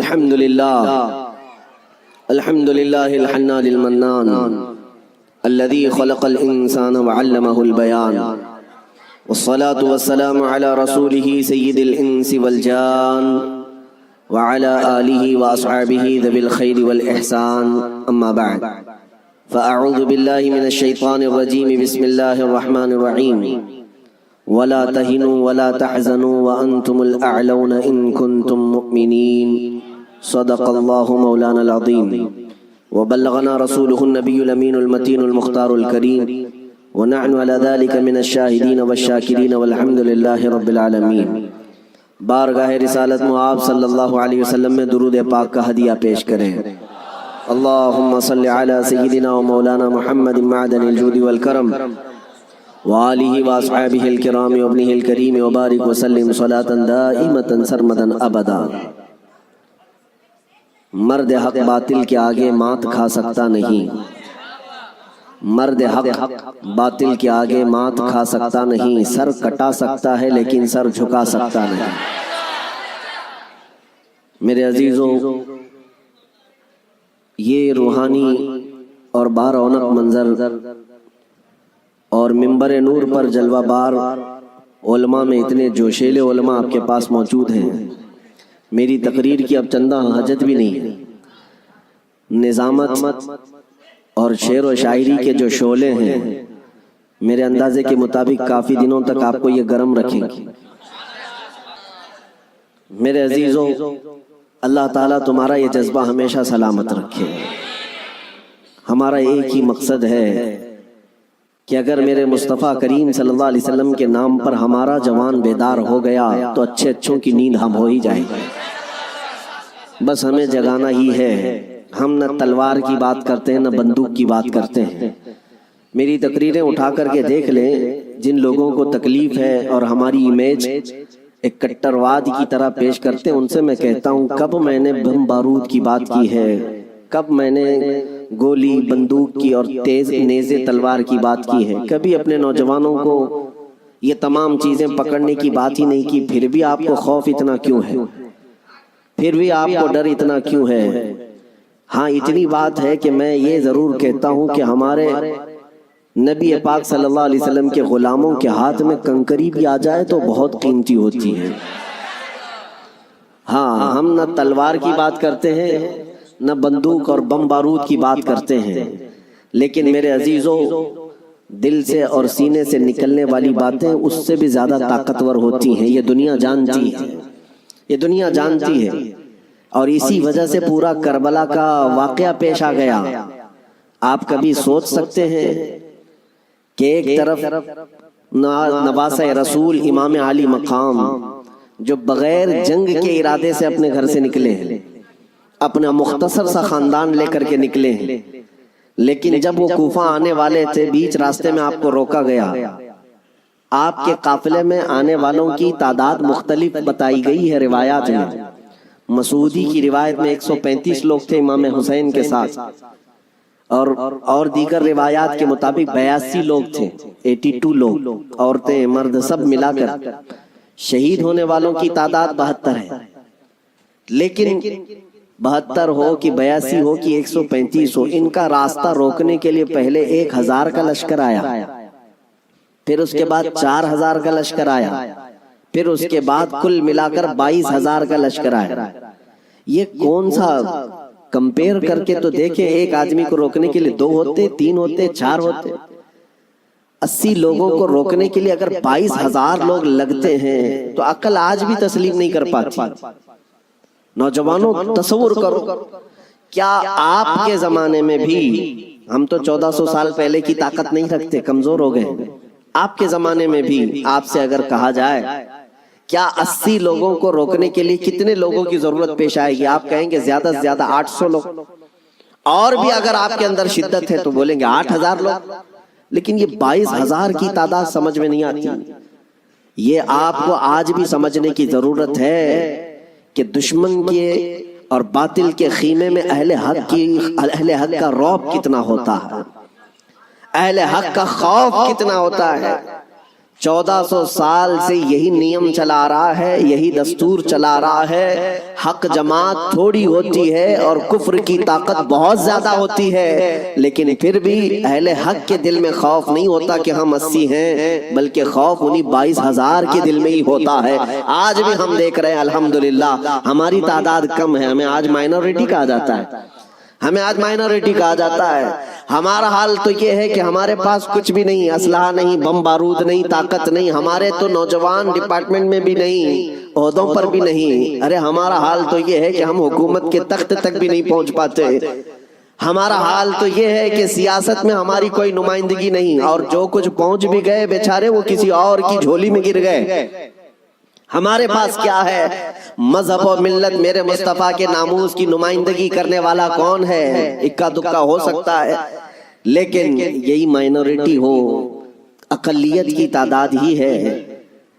الحمد لله الحنان المنان الذي خلق الإنسان وعلمه البيان والصلاة والسلام على رسوله سيد الإنس والجان وعلى آله وأصحابه ذوي الخير والإحسان أما بعد فأعوذ بالله من الشيطان الرجيم بسم الله الرحمن الرحيم ولا تهنوا ولا تحزنوا وأنتم الأعلون إن كنتم مؤمنين صدق الله مولانا العظيم وبلغنا رسوله النبي الأمين المتين المختار الكريم ونحن على ذلك من الشاهدين والشاكرين والحمد لله رب العالمين۔ بارگاہ رسالت معاب صلی اللہ علیہ وسلم میں درود پاک کا ہدیہ پیش کریں۔ اللہم صلی علی سیدنا و مولانا محمد معدن الجود والکرم وآلہ واصحابہ الکرام وابنہ الکریم وبارک وسلم صلاة دائمة سرمدا ابدا۔ مرد حق باطل کے آگے مات کھا سکتا نہیں، مرد حق باطل کے آگے مات کھا سکتا نہیں، سر کٹا سکتا ہے لیکن سر جھکا سکتا نہیں۔ میرے عزیزوں، یہ روحانی اور بارونق منظر اور منبر نور پر جلوہ بار علماء میں اتنے جوشیلے علماء آپ کے پاس موجود ہیں۔ میری تقریر کی اب چندہ حاجت بھی نہیں ہے۔ نظامت اور شعر و شاعری کے جو شعلے ہیں میرے اندازے کے مطابق کافی دنوں تک آپ کو یہ گرم رکھیں گے۔ میرے عزیزوں، اللہ تعالیٰ تمہارا یہ جذبہ ہمیشہ سلامت رکھے۔ ہمارا ایک ہی مقصد ہے کہ اگر میرے مصطفیٰ کریم صلی اللہ علیہ وسلم کے نام پر ہمارا جوان بیدار ہو گیا تو اچھے اچھوں کی نیند ہم ہو ہی جائے گی۔ بس ہمیں جگانا ہی ہے۔ ہم نہ تلوار کی بات کرتے ہیں نہ بندوق کی بات کرتے ہیں۔ میری تقریریں اٹھا کر کے دیکھ لیں، جن لوگوں کو تکلیف ہے اور ہماری امیج ایک کٹرواد کی طرح پیش کرتے ہیں، ان سے میں کہتا ہوں کب میں نے بم بارود کی بات کی ہے، کب میں نے گولی بندوق کی اور تیز نیزے تلوار کی بات کی ہے؟ کبھی اپنے نوجوانوں کو یہ تمام چیزیں پکڑنے کی بات ہی نہیں کی۔ پھر بھی آپ کو خوف اتنا کیوں ہے؟ پھر بھی آپ کو ڈر اتنا کیوں ہے؟ ہاں، اتنی بات ہے کہ میں یہ ضرور کہتا ہوں کہ ہمارے نبی پاک صلی اللہ علیہ وسلم کے غلاموں کے ہاتھ میں کنکری بھی آ جائے تو بہت قیمتی ہوتی ہے۔ ہاں، ہم نہ تلوار کی بات کرتے ہیں نہ بندوق اور بم بارود کی بات کرتے ہیں، لیکن میرے عزیزوں، دل سے اور سینے سے نکلنے والی باتیں اس سے بھی زیادہ طاقتور ہوتی ہیں۔ یہ دنیا جانتی ہے، یہ دنیا جانتی ہے، اور اسی وجہ سے پورا کربلا کا واقعہ پیش آ گیا۔ آپ کبھی سوچ سکتے ہیں کہ ایک طرف نواسہ رسول امام عالی مقام جو بغیر جنگ کے ارادے سے اپنے گھر سے نکلے ہیں، اپنا مختصر سا خاندان لے کر کے نکلے ہیں، لیکن جب وہ کوفہ آنے والے تھے بیچ راستے میں آپ کو روکا گیا۔ آپ کے قافلے میں آنے والوں کی تعداد مختلف بتائی گئی ہے روایات میں۔ مسعودی کی روایت میں 135 لوگ تھے امام حسین کے ساتھ، اور دیگر روایات کے مطابق 82 لوگ تھے، 82 لوگ، عورتیں مرد سب ملا کر۔ شہید ہونے والوں کی تعداد 72 ہے، لیکن 72 ہو کہ 82 ہو کہ 135 ہو، ان کا راستہ روکنے کے لیے پہلے 1000 کا لشکر آیا، پھر اس کے بعد 4000 کا لشکر آیا، پھر اس کے بعد کل ملا کر 22000 کا لشکر آیا۔ یہ کون سا کمپیر کر کے تو دیکھیں، ایک آدمی کو روکنے کے لیے 2 ہوتے، 3 ہوتے، 4 ہوتے۔ 80 لوگوں کو روکنے کے لیے اگر 22000 لوگ لگتے ہیں تو عقل آج بھی تسلیم نہیں کر پاتی۔ نوجوانوں تصور کرو، کیا آپ کے زمانے میں بھی، ہم تو 1400 سال پہلے کی طاقت نہیں رکھتے، کمزور ہو گئے، آپ کے زمانے میں بھی آپ سے اگر کہا جائے کیا 80 لوگوں کو روکنے کے لیے کتنے لوگوں کی ضرورت پیش آئے گی؟ آپ کہیں گے زیادہ سے زیادہ 800 لوگ، اور بھی اگر آپ کے اندر شدت ہے تو بولیں گے 8000 لوگ، لیکن یہ 22000 کی تعداد سمجھ میں نہیں آتی۔ یہ آپ کو آج بھی سمجھنے کی ضرورت ہے کہ دشمن کے اور باطل کے خیمے میں اہل حق کا رعب کتنا ہوتا ہے، اہل حق کا خوف کتنا ہوتا ہے۔ 1400 سال سے یہی نیم چلا رہا ہے، یہی دستور چلا رہا ہے۔ حق جماعت تھوڑی ہوتی ہے اور کفر کی طاقت بہت زیادہ ہوتی ہے، لیکن پھر بھی اہل حق کے دل میں خوف نہیں ہوتا کہ ہم 80 ہیں، بلکہ خوف انہی 22,000 کے دل میں ہی ہوتا ہے۔ آج بھی ہم دیکھ رہے ہیں الحمدللہ ہماری تعداد کم ہے، ہمیں آج مائنورٹی کہا جاتا ہے، ہمیں آج مائنورٹی کہا جاتا ہے۔ ہمارا حال تو یہ ہے کہ ہمارے پاس کچھ بھی نہیں، اسلحہ نہیں، بم بارود نہیں، طاقت نہیں، ہمارے تو نوجوان ڈپارٹمنٹ میں بھی نہیں، عہدوں پر بھی نہیں۔ ارے ہمارا حال تو یہ ہے کہ ہم حکومت کے تخت تک بھی نہیں پہنچ پاتے۔ ہمارا حال تو یہ ہے کہ سیاست میں ہماری کوئی نمائندگی نہیں، اور جو کچھ پہنچ بھی گئے بیچارے وہ کسی اور کی جھولی میں گر گئے۔ ہمارے پاس کیا ہے؟ مذہب و ملت میرے مصطفیٰ کے ناموس کی نمائندگی کرنے والا کون ہے؟ اکا دکا ہو سکتا ہے، لیکن یہی مائنورٹی ہو، اقلیت کی تعداد ہی ہے۔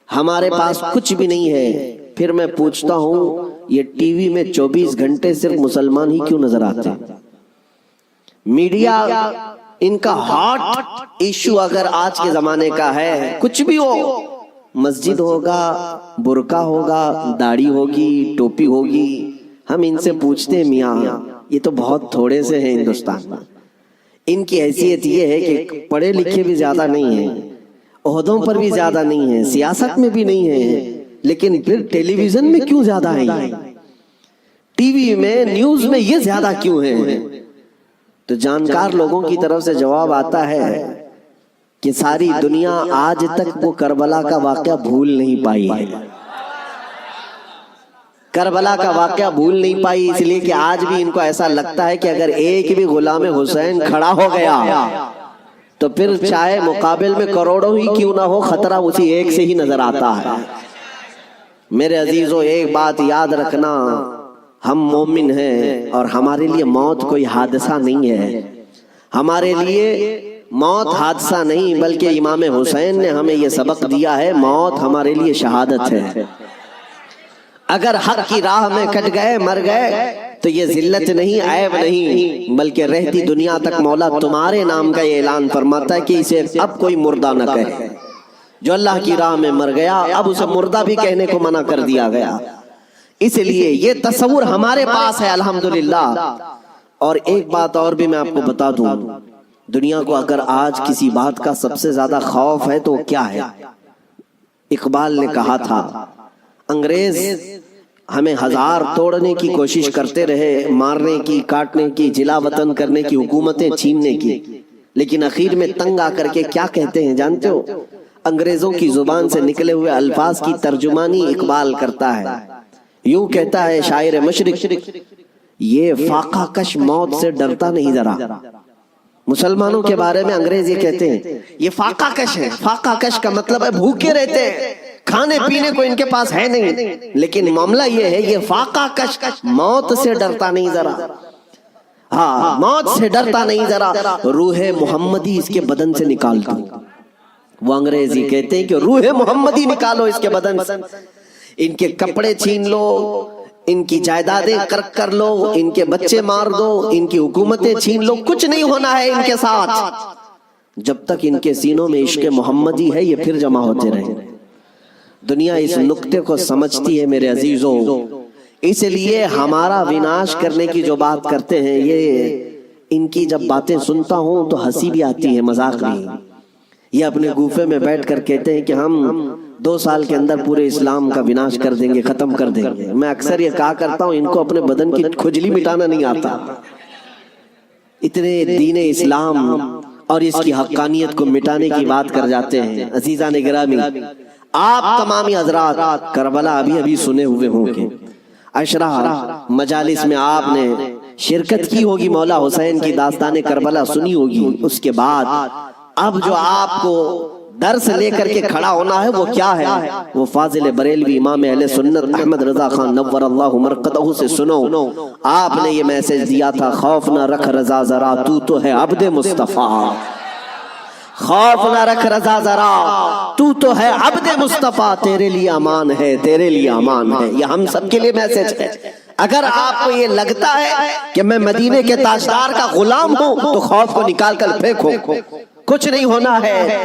ہمارے پاس کچھ بھی نہیں ہے۔ پھر میں پوچھتا ہوں یہ ٹی وی میں 24 گھنٹے صرف مسلمان ہی کیوں نظر آتے ہیں؟ میڈیا ان کا ہاٹ ایشو اگر آج کے زمانے کا ہے، کچھ بھی ہو، مسجد ہوگا، برقع ہوگا، داڑھی ہوگی، ٹوپی ہوگی، ہم ان سے پوچھتے ہیں میاں یہ تو بہت تھوڑے سے ہیں ہندوستان میں، ان کی حیثیت یہ ہے کہ پڑھے لکھے بھی زیادہ نہیں ہیں، عہدوں پر بھی زیادہ نہیں ہیں، سیاست میں بھی نہیں ہیں، لیکن پھر ٹیلی ویژن میں کیوں زیادہ ہیں، ٹی وی میں، نیوز میں یہ زیادہ کیوں ہیں؟ تو جانکار لوگوں کی طرف سے جواب آتا ہے کہ ساری دنیا آج تک وہ کربلا کا واقعہ بھول نہیں پائی ہے، کربلا کا واقعہ بھول نہیں پائی، اس لیے کہ آج بھی ان کو ایسا لگتا ہے کہ اگر ایک بھی غلام حسین کھڑا ہو گیا تو پھر چاہے مقابل میں کروڑوں ہی کیوں نہ ہو، خطرہ اسی ایک سے ہی نظر آتا ہے۔ میرے عزیزو ایک بات یاد رکھنا، ہم مومن ہیں اور ہمارے لیے موت کوئی حادثہ نہیں ہے، ہمارے لیے موت حادثہ نہیں بلکہ امام حسین نے ہمیں یہ سبق دیا ہے، موت ہمارے لیے شہادت ہے۔ اگر حق کی راہ میں کٹ گئے، مر گئے تو یہ ذلت نہیں، عیب نہیں، بلکہ رہتی دنیا تک مولا تمہارے نام کا یہ اعلان فرماتا ہے کہ اسے اب کوئی مردہ نہ کہے۔ جو اللہ کی راہ میں مر گیا اب اسے مردہ بھی کہنے کو منع کر دیا گیا۔ اس لیے یہ تصور ہمارے پاس ہے الحمدللہ۔ اور ایک بات اور بھی میں آپ کو بتا دوں، دنیا کو اگر آج کسی بات کا سب سے زیادہ خوف ہے تو کیا ہے؟ اقبال نے کہا تھا انگریز ہمیں ہزار توڑنے کی کوشش کرتے رہے، مارنے کی، کاٹنے کی، جلا وطن کرنے کی، حکومتیں چھیننے کی، لیکن اخیر میں تنگ آ کر کے کیا کہتے ہیں جانتے ہو؟ انگریزوں کی زبان سے نکلے ہوئے الفاظ کی ترجمانی اقبال کرتا ہے، یوں کہتا ہے شاعر مشرق، یہ فاقہ کش موت سے ڈرتا نہیں ذرا۔ مسلمانوں کے بارے میں انگریز یہ کہتے ہیں یہ فاقہ کش ہے، فاقہ کش کا مطلب ہے بھوکے رہتے ہیں، کھانے پینے کو ان کے پاس ہے نہیں، لیکن معاملہ یہ ہے یہ فاقہ کش موت سے ڈرتا نہیں ذرا، ہاں موت سے ڈرتا نہیں ذرا، روح محمدی اس کے بدن سے نکال دو۔ وہ انگریزی کہتے ہیں کہ روح محمدی نکالو اس کے بدن سے، ان کے کپڑے چھین لو، ان کی جائیدادیں قرق کر لو، ان کے بچے مار دو، ان کی حکومتیں چھین لو، کچھ نہیں ہونا ہے ان کے ساتھ جب تک ان کے سینوں میں عشق محمدی ہے، یہ پھر جمع ہوتے رہیں۔ دنیا اس نقطے کو سمجھتی ہے میرے عزیزوں، اس لیے ہمارا وناش کرنے کی جو بات کرتے ہیں، یہ ان کی جب باتیں سنتا ہوں تو ہنسی بھی آتی ہے، مذاق بھی۔ یہ اپنے گوفے میں بیٹھ کر کہتے ہیں کہ ہم 2 سال کے اندر پورے اسلام کا وناش کر دیں گے، ختم کر دیں گے۔ میں اکثر یہ کہا کرتا ہوں ان کو اپنے بدن کی کھجلی مٹانا نہیں آتا، اتنے دین اسلام اور اس کی حقانیت کو مٹانے کی بات کر جاتے ہیں۔ عزیزان گرامی، آپ تمامی حضرات کربلا ابھی ابھی سنے ہوئے ہوں گے، عشرہ مجالس میں آپ نے شرکت کی ہوگی، مولا حسین کی داستان کربلا سنی ہوگی۔ اس کے بعد اب جو آپ کو درس لے کر کے کھڑا ہونا ہے وہ کیا ہے؟ وہ فاضل بریلوی امام اہل سنت احمد رضا خان نور اللہ مرقدہ سے سنو۔ آپ نے یہ میسج دیا تھا، خوف نہ رکھ رضا ذرا تو تو ہے عبد مصطفیٰ، خوف نہ رکھ رضا ذرا تو تو ہے عبد مصطفیٰ، تیرے لیے امان ہے، تیرے لیے امان ہے۔ یہ ہم سب کے لیے میسج ہے۔ اگر آپ کو یہ لگتا ہے کہ میں مدینے کے تاجدار کا غلام ہوں تو خوف کو نکال کر پھینکو، کچھ نہیں ہونا ہے۔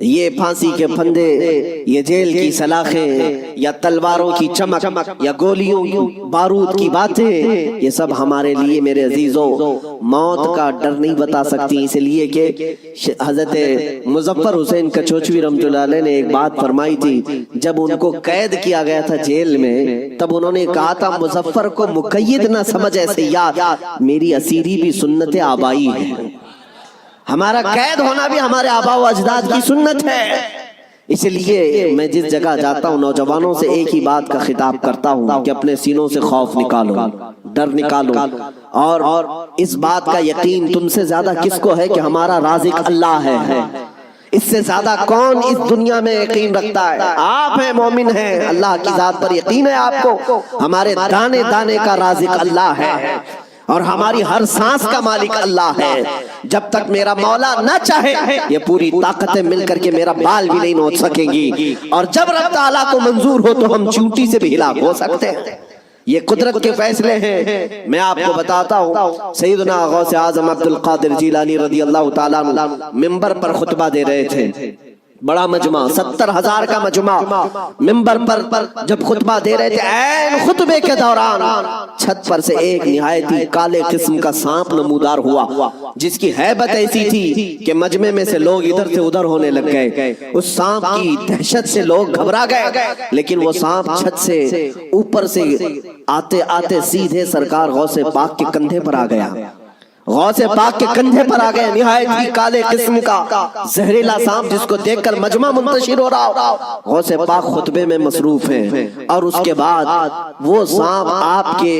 یہ پھانسی کے پھندے، یہ جیل کی سلاخیں، یا تلواروں کی چمک، یا گولیوں بارود کی باتیں، یہ سب ہمارے لیے میرے عزیزوں موت کا ڈر نہیں بتا سکتی، اس لیے کہ حضرت مظفر حسین کچوچوی رحمۃ اللہ علیہ نے ایک بات فرمائی تھی، جب ان کو قید کیا گیا تھا جیل میں، تب انہوں نے کہا تھا مظفر کو مقید نہ سمجھ اے سیاد، میری اسیری بھی سنت آبائی ہے، ہمارا قید ہونا بھی ہمارے آبا و اجداد کی سنت ہے۔ اس لیے میں جس جگہ جاتا ہوں نوجوانوں سے ایک ہی بات کا خطاب کرتا ہوں کہ اپنے سینوں سے خوف نکالو، ڈر نکالو، اور اس بات کا یقین تم سے زیادہ کس کو ہے کہ ہمارا رازق اللہ ہے؟ اس سے زیادہ کون اس دنیا میں یقین رکھتا ہے؟ آپ ہیں، مومن ہیں، اللہ کی ذات پر یقین ہے آپ کو، ہمارے دانے دانے کا رازق اللہ ہے، اور ہماری ہر سانس کا مالک اللہ ہے۔ جب تک میرا مولا نہ چاہے یہ پوری طاقتیں مل کر کے میرا بال بھی نہیں نوچ سکیں گی، اور جب رب تعالیٰ کو منظور ہو تو ہم چونٹی سے بھی ہلاک ہو سکتے ہیں۔ یہ قدرت کے فیصلے ہیں۔ میں آپ کو بتاتا ہوں، سیدنا غوث اعظم عبد القادر جیلانی رضی اللہ تعالیٰ عنہ ممبر پر خطبہ دے رہے تھے، بڑا مجمع، 70,000 کا مجمع، ممبر پر جب خطبہ دے رہے تھے، عین خطبے کے دوران چھت پر سے ایک نہایت ہی کالے قسم کا سانپ نمودار ہوا، جس کی ہیبت ایسی تھی کہ مجمع میں سے لوگ ادھر سے ادھر ہونے لگ گئے۔ اس سانپ کی دہشت سے لوگ گھبرا گئے، لیکن وہ سانپ چھت سے اوپر سے آتے آتے سیدھے سرکار غوث پاک کے کندھے پر آ گیا، غوث پاک کے کندھے پر آ گئے، نہایت ہی کالے قسم کا زہریلا سانپ جس کو دیکھ کر مجمع منتشر ہو رہا۔ غوث پاک خطبے میں مصروف ہیں، اور اس کے بعد وہ سانپ آپ کے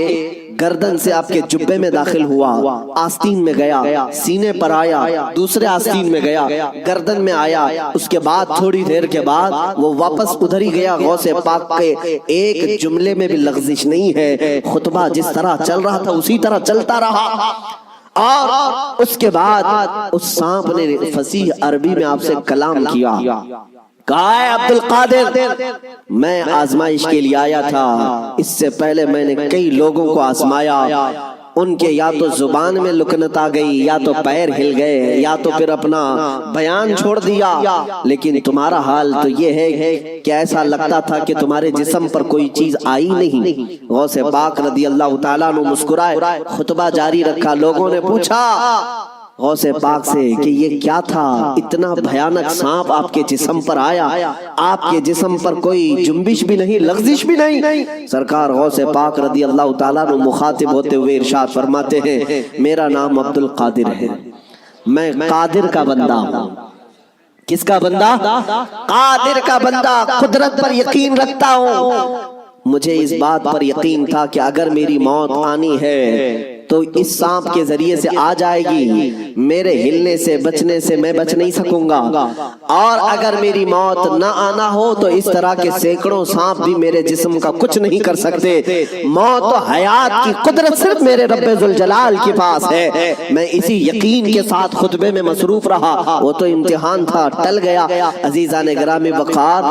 گردن سے آپ کے جبے میں داخل ہوا، آستین میں گیا، سینے پر آیا، دوسرے آستین میں گیا، گردن میں آیا، اس کے بعد تھوڑی دیر کے بعد وہ واپس ادھر ہی گیا۔ غوث پاک کے ایک جملے میں بھی لغزش نہیں ہے، خطبہ جس طرح چل رہا تھا اسی طرح چلتا رہا۔ اور اس کے بعد اس سانپ نے فصیح عربی میں آپ سے کلام کیا، کہا ہے عبد القادر، میں آزمائش کے لیے آیا تھا، اس سے پہلے میں نے کئی لوگوں کو آزمایا، ان کے یا تو زبان میں لکنت آ گئی، یا تو پیر ہل گئے، یا تو پھر اپنا بیان چھوڑ دیا، لیکن تمہارا حال تو یہ ہے کہ ایسا لگتا تھا کہ تمہارے جسم پر کوئی چیز آئی نہیں۔ غوث پاک رضی اللہ تعالیٰ عنہ مسکرائے، خطبہ جاری رکھا۔ لوگوں نے پوچھا غوث پاک سے کہ یہ کیا تھا، اتنا بھیانک سانپ آپ کے جسم پر آیا، آپ کے جسم پر کوئی جنبش بھی نہیں، لغزش بھی نہیں۔ سرکار غوث پاک رضی اللہ تعالیٰ عنہ مخاطب ہوتے ہوئے ارشاد فرماتے ہیں، میرا نام عبد القادر ہے، میں قادر کا بندہ ہوں۔ کس کا بندہ؟ قادر کا بندہ، قدرت پر یقین رکھتا ہوں۔ مجھے اس بات پر یقین تھا کہ اگر میری موت آنی ہے تو اس سانپ کے ذریعے سے آ جائے گی، میرے ہلنے سے بچنے سے میں بچ نہیں سکوں گا، اور اگر میری موت نہ آنا ہو تو اس طرح کے سینکڑوں سانپ بھی میرے جسم کا کچھ نہیں کر سکتے۔ موت و حیات کی قدرت صرف میرے رب ذوالجلال کے پاس ہے۔ میں اسی یقین کے ساتھ خطبے میں مصروف رہا، وہ تو امتحان تھا، ٹل گیا۔ عزیزان گرامی وقار،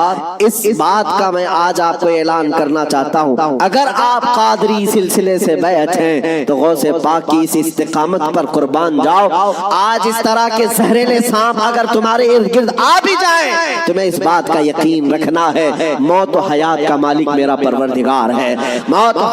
اس بات کا میں آج آپ کو اعلان کرنا چاہتا ہوں، اگر آپ قادری سلسلے سے بیعت ہیں تو غوث پاک کی اس استقامت پر قربان جاؤ۔ آج اس طرح کے زہریلے سانپ اگر تمہارے ارد گرد آ بھی جائیں، تمہیں اس بات کا یقین رکھنا ہے، موت و حیات کا مالک میرا پروردگار ہے، موت و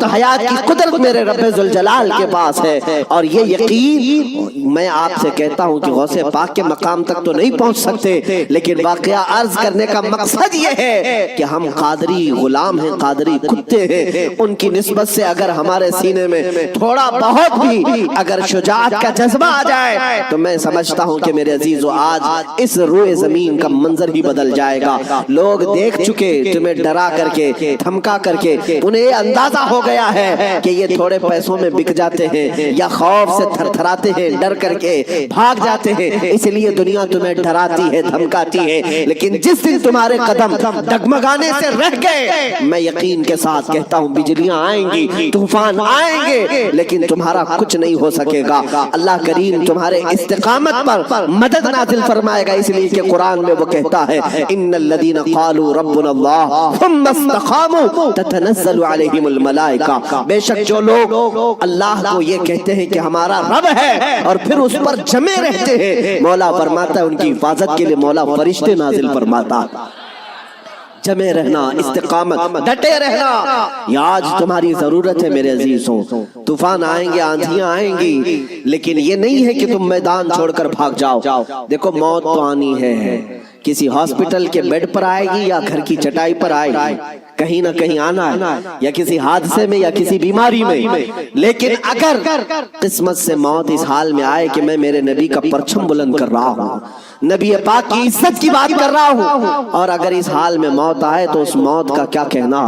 حیات کی قدرت میرے رب ذوالجلال کے پاس ہے۔ اور یہ یقین میں آپ سے کہتا ہوں کہ غوث پاک کے مقام تک تو نہیں پہنچ سکتے، لیکن واقعہ عرض کرنے کا مقصد یہ ہے کہ ہم قادری غلام ہیں، قادری کتے ہیں، ان کی نسبت سے اگر ہمارے سینے میں تھوڑا بہت بھی اگر شجاعت کا جذبہ آ جائے تو میں سمجھتا ہوں کہ میرے عزیزو آج اس روئے زمین کا منظر ہی بدل جائے گا۔ لوگ دیکھ چکے تمہیں ڈرا کر کے، دھمکا کر کے، انہیں یہ اندازہ ہو گیا ہے کہ یہ تھوڑے پیسوں میں بک جاتے ہیں یا خوف سے تھر تھراتے ہیں، ڈر کر کے بھاگ جاتے ہیں، اس لیے دنیا تمہیں ڈراتی ہے، دھمکاتی ہے۔ لیکن جس دن تمہارے قدم ڈگمگانے سے رہ گئے، میں یقین کے ساتھ کہتا ہوں بجلیاں آئیں گی، طوفان آئیں گے لیکن تمہارا کچھ نہیں ہو سکے گا. اللہ کریم تمہارے استقامت پر مدد نازل فرمائے گا. اس لیے کہ قرآن میں وہ کہتا ہے ان الذین قالوا ربنا اللہ ثم استقاموا تتنزل علیہم الملائکہ. بے شک جو لوگ اللہ کو یہ کہتے ہیں کہ ہمارا رب ہے اور پھر اس پر جمے رہتے ہیں، مولا فرماتا ہے ان کی حفاظت کے لیے مولا فرشتے نازل فرماتا. جمے رہنا، استقامت، ڈٹے رہنا، یہ آج تمہاری ضرورت ہے میرے عزیزوں. طوفان آئیں گے، آندھیاں آئیں گی، لیکن یہ نہیں ہے کہ تم میدان چھوڑ کر بھاگ جاؤ. دیکھو موت تو آنی ہے، کسی ہاسپٹل کے بیڈ پر آئے گی یا گھر کی چٹائی پر آئے گی، کہیں نہ کہیں آنا ہے، یا کسی حادثے میں یا کسی بیماری میں. لیکن اگر قسمت سے موت اس حال میں آئے کہ میں میرے نبی کا پرچم بلند کر رہا ہوں، نبی پاک کی عزت کی بات کر رہا ہوں، اور اگر اس حال میں موت آئے تو اس موت کا کیا کہنا.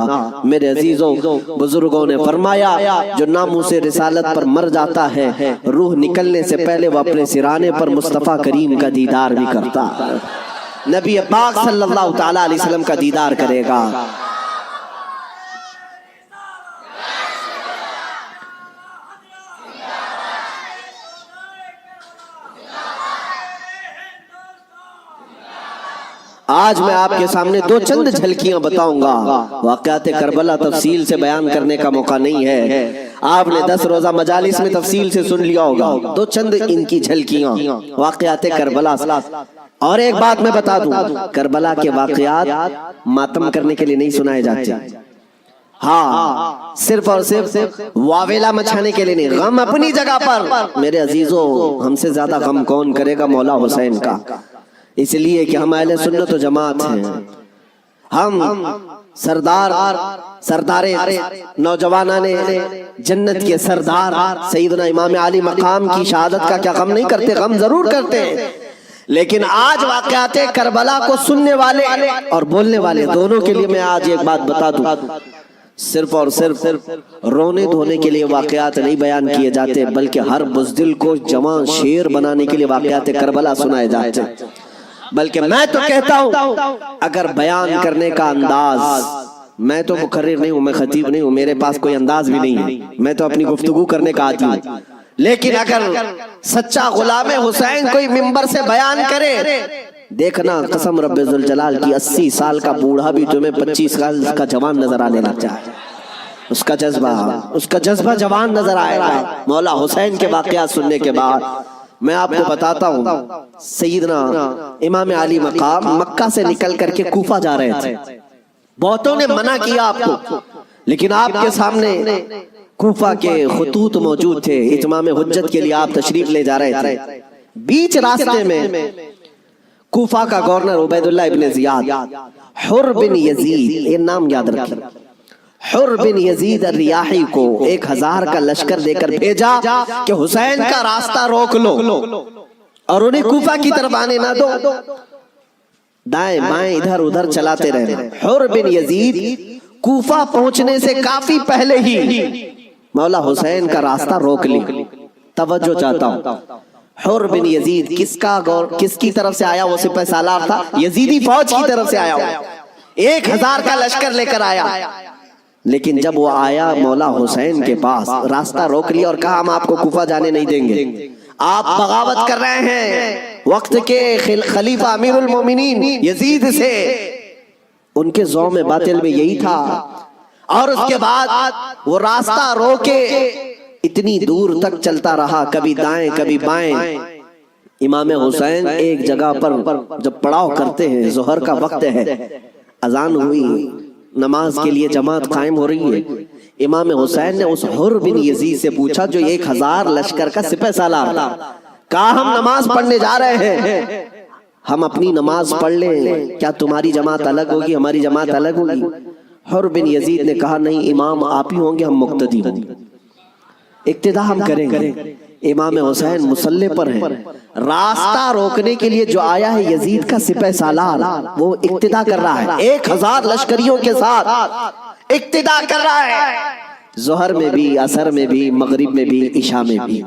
میرے عزیزوں، بزرگوں نے فرمایا جو ناموس رسالت پر مر جاتا ہے، روح نکلنے سے پہلے وہ اپنے سرانے پر مصطفیٰ کریم کا دیدار بھی کرتا ہے. نبی پاک صلی اللہ تعالی علیہ وسلم کا دیدار کرے گا. آج میں آپ کے سامنے دو چند جھلکیاں بتاؤں گا. واقعات کربلا تفصیل سے بیان کرنے کا موقع نہیں ہے، آپ نے 10 روزہ مجالس میں تفصیل سے سن لیا ہوگا. دو چند ان کی جھلکیاں واقعات کربلا. اور ایک بات میں بتا دوں، کربلا کے واقعات ماتم کرنے کے لیے نہیں سنائے جاتے، ہاں صرف اور صرف واویلا مچھانے کے لیے نہیں. غم اپنی جگہ پر. میرے عزیزوں، ہم سے زیادہ غم کون کرے گا؟ مولا حسین کا. اس لیے کہ ہم اہل سنت و جماعت ہیں. ہم سردار نوجوانان جنت کے سردار سیدنا امام علی مقام کی شہادت کا کیا غم نہیں کرتے؟ غم ضرور کرتے ہیں. لیکن آج واقعات کربلا کو سننے والے اور بولنے والے دونوں کے لیے میں آج ایک بات بتا دوں، صرف اور صرف رونے دھونے کے لیے واقعات نہیں بیان کیے جاتے، بلکہ ہر بزدل کو جوان شیر بنانے کے لیے واقعات کربلا سنائے جاتے. بلکہ میں تو کہتا ہوں اگر بیان کرنے کا انداز، میں تو مقرر نہیں ہوں، میں خطیب نہیں ہوں، میرے پاس کوئی انداز بھی نہیں ہے، میں تو اپنی گفتگو کرنے کا عادی ہوں. لیکن اگر سچا غلام حسین کوئی منبر سے بیان کرے، دیکھنا قسم رب ذوالجلال کی 80 سال کا بوڑھا بھی تمہیں 25 سال کا جوان نظر آنے لگ جائے. اس کا جذبہ جوان نظر آئے گا. مولا حسین کے واقعات سننے کے بعد میں آپ کو بتاتا ہوں، سیدنا امام علی مقام مکہ سے نکل کر کے کوفہ جا رہے تھے. بہتوں نے منع کیا آپ کو، لیکن آپ کے سامنے کوفہ کے خطوط موجود تھے. اتمام حجت کے لیے آپ تشریف لے جا رہے تھے. بیچ راستے میں کوفہ کا گورنر عبید اللہ ابن زیاد، حر بن یزید، یہ نام یاد رکھیں، حر بن یزید الریاحی کو 1000 کا لشکر دے کر بھیجا کہ حسین کا راستہ روک لو اور انہیں کوفہ کی طرف آنے نہ دو. دائیں بائیں ادھر ادھر چلاتے رہے. حر بن یزید کوفہ پہنچنے سے کافی پہلے ہی مولا حسین کا راستہ روک لی. توجہ چاہتا ہوں، حر بن یزید کس کی طرف سے آیا؟ وہ سپہ سالار تھا، یزیدی فوج کی طرف سے آیا، 1000 کا لشکر لے کر آیا. لیکن جب وہ آیا مولا حسین کے پاس، راستہ روک لیا اور کہا ہم آپ کو کوفہ جانے نہیں دیں گے، آپ بغاوت کر رہے ہیں وقت کے خلیفہ امیر المومنین یزید سے. ان کے ذوم باطل میں یہی تھا. اور اس کے بعد وہ راستہ روکے اتنی دور تک چلتا رہا، کبھی دائیں کبھی بائیں. امام حسین ایک جگہ پر جب پڑاؤ کرتے ہیں، ظہر کا وقت ہے، اذان ہوئی، نماز کے لیے جماعت قائم ہو رہی ہے. امام حسین نے اس حر بن یزید سے پوچھا جو 1000 لشکر کا سپہ سالار تھا، کہا ہم نماز پڑھنے جا رہے ہیں، ہم اپنی نماز پڑھ لیں، کیا تمہاری جماعت الگ ہوگی ہماری جماعت الگ ہوگی؟ حر بن یزید نے کہا نہیں، امام آپ ہی ہوں گے، ہم مقتدی ہوں گے، اقتداء ہم کریں گے. امام حسین مصلی پر ہیں، راستہ روکنے کے لیے جو آیا ہے یزید کا سپہ سالار، وہ اقتداء کر رہا ہے، 1000 لشکریوں کے ساتھ اقتداء کر رہا ہے. ظہر میں بھی، عصر میں بھی، مغرب میں بھی، عشاء میں بھی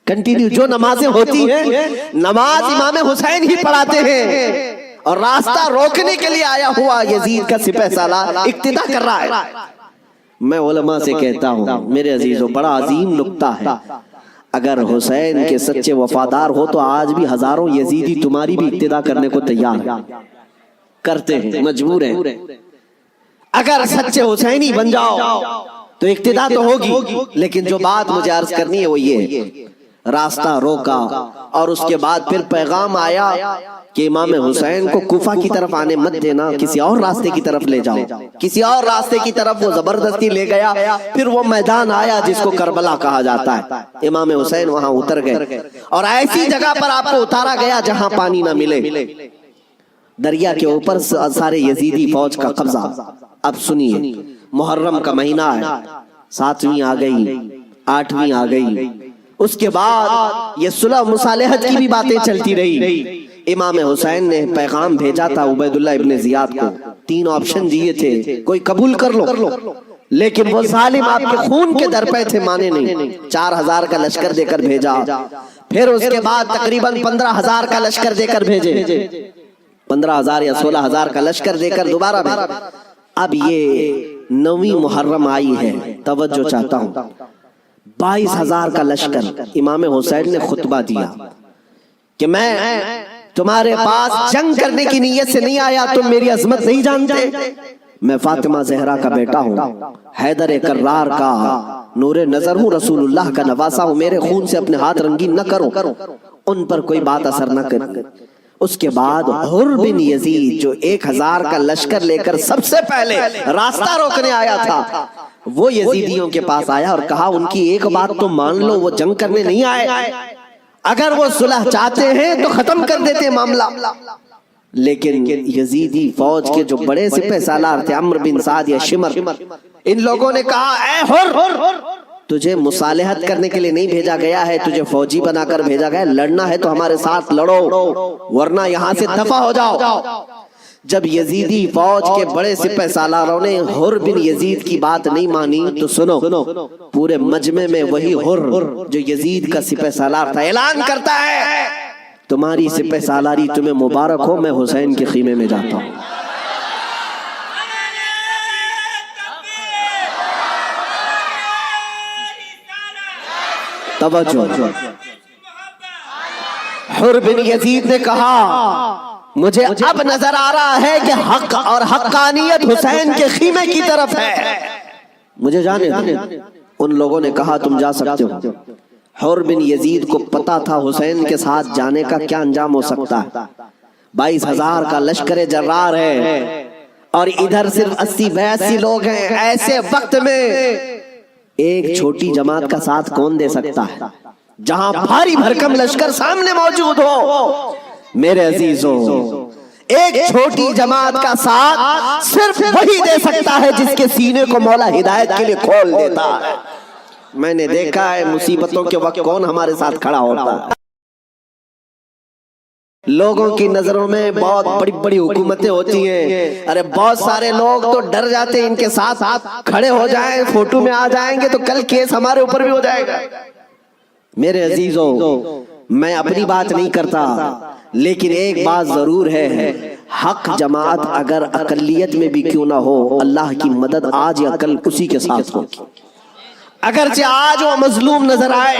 کنٹینیو جو نمازیں ہوتی ہیں، نماز امام حسین ہی پڑھاتے ہیں. اور راستہ روکنے کے لیے آیا ہوا یزید کا سپہ سالار اقتداء کر رہا ہے. میں علماء سے کہتا ہوں میرے عزیزو، بڑا عظیم نکتہ ہے، اگر حسین کے سچے وفادار ہو تو آج بھی ہزاروں یزیدی تمہاری بھی ابتدا کرنے کو تیار کرتے ہیں، مجبور ہیں۔ اگر سچے حسینی بن جاؤ تو اقتدا تو ہوگی، لیکن جو بات مجھے عرض کرنی ہے وہ یہ ہے، راستہ روکا اور اس کے بعد پھر پیغام آیا کہ امام حسین کو کوفہ کی طرف آنے مت دینا، کسی اور راستے کی طرف لے جاؤ، کسی اور راستے کی طرف وہ زبردستی لے گیا۔ پھر وہ میدان آیا جس کو کربلا کہا جاتا ہے، امام حسین وہاں اتر گئے اور ایسی جگہ پر آپ کو اتارا گیا جہاں پانی نہ ملے، دریا کے اوپر سارے یزیدی فوج کا قبضہ۔ اب سنیے، محرم کا مہینہ ہے، 7ویں آ گئی، 8ویں آ گئی، اس کے بعد یہ صلح مصالحت کی بھی باتیں چلتی رہی۔ امام حسین نے پیغام بھیجا تھا عبید اللہ ابن زیاد کو، 3 آپشن دیے تھے، کوئی قبول کر لو، لیکن وہ ظالم آپ کے خون کے در پہ تھے، مانے نہیں۔ 4000 کا لشکر دے کر بھیجا، پھر اس کے بعد تقریباً 15000 کا لشکر دے کر بھیجے، 15000 یا 16000 کا لشکر دے کر دوبارہ بھیجا۔ اب یہ 9ویں محرم آئی ہے، توجہ چاہتا ہوں، 22000 کا لشکر۔ امام حسین نے خطبہ دیا کہ میں تمہارے پاس جنگ کرنے کی نیت سے نہیں آیا، تم میری عظمت نہیں جانتے، میں فاطمہ زہرا کا بیٹا ہوں، حیدر کرار کا نور نظر ہوں، رسول اللہ کا نواسا ہوں، میرے خون سے اپنے ہاتھ رنگین نہ کرو، ان پر کوئی بات اثر نہ کرے۔ اس کے بعد حر بن یزید جو 1000 کا لشکر لے کر سب سے پہلے راستہ روکنے آیا تھا، وہ یزیدیوں کے پاس آیا اور کہا ان کی ایک بات تو مان لو، وہ جنگ کرنے نہیں آئے، اگر وہ صلح چاہتے ہیں تو ختم کر دیتے معاملہ۔ لیکن یزیدی فوج کے جو بڑے سپہ سالار تھے، عمرو بن سعد یا شمر، ان لوگوں نے کہا اے حر، تجھے مصالحت کرنے کے لیے نہیں بھیجا گیا ہے، تجھے فوجی بنا کر بھیجا گیا ہے، لڑنا ہے تو ہمارے ساتھ لڑو ورنہ یہاں سے دفع ہو جاؤ۔ جب یزیدی فوج کے بڑے سپہ سالاروں نے حر بن یزید کی بات نہیں مانی تو سنو، پورے مجمع میں وہی حر جو یزید کا سپہ سالار تھا اعلان کرتا ہے تمہاری سپہ سالاری تمہیں مبارک ہو، میں حسین کے خیمے میں جاتا ہوں۔ توجہ، حر بن یزید نے کہا مجھے اب نظر آ رہا ہے کہ حق اور حقانیت حسین کے خیمے کی طرف ہے، مجھے جانے دیں۔ ان لوگوں نے کہا تم جا سکتے ہو۔ حر بن یزید کو پتا تھا حسین کے ساتھ جانے کا کیا انجام ہو سکتا ہے، 22000 کا لشکر جرار ہے اور ادھر صرف 80-82 لوگ ہیں۔ ایسے وقت میں ایک چھوٹی جماعت کا ساتھ کون دے سکتا ہے جہاں بھاری بھرکم لشکر سامنے موجود ہو؟ میرے عزیزو، ایک چھوٹی جماعت کا ساتھ صرف وہی دے سکتا ہے جس کے سینے کو مولا ہدایت کے لیے کھول دیتا ہے۔ میں نے دیکھا ہے مصیبتوں کے وقت کون ہمارے ساتھ کھڑا ہوتا ہے۔ لوگوں کی نظروں میں بہت بڑی بڑی حکومتیں ہوتی ہیں، ارے بہت سارے لوگ تو ڈر جاتے ہیں ان کے ساتھ کھڑے ہو جائیں، فوٹو میں آ جائیں گے تو کل کیس ہمارے اوپر بھی ہو جائے گا۔ میرے عزیزو، میں اپنی بات نہیں کرتا، لیکن ایک بات ضرور ہے، حق جماعت اگر اقلیت میں بھی کیوں نہ ہو، اللہ کی مدد آج یا کل اسی کے ساتھ ہوگی۔ اگرچہ آج وہ مظلوم نظر آئے